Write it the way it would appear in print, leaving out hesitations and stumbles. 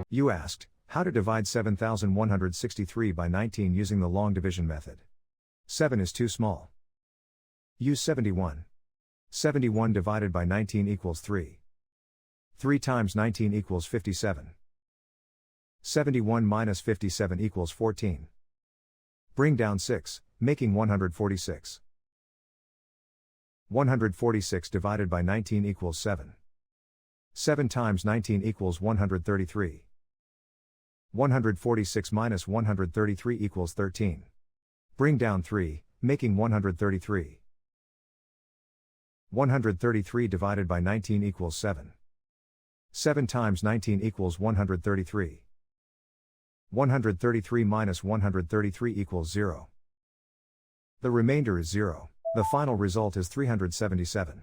You asked, how to divide 7163 by 19 using the long division method. 7 is too small. Use 71. 71 divided by 19 equals 3. 3 times 19 equals 57. 71 minus 57 equals 14. Bring down 6, making 146. 146 divided by 19 equals 7. 7 times 19 equals 133. 146 minus 133 equals 13. Bring down 3, making 133. 133 divided by 19 equals 7. 7 times 19 equals 133. 133 minus 133 equals 0. The remainder is 0. The final result is 377.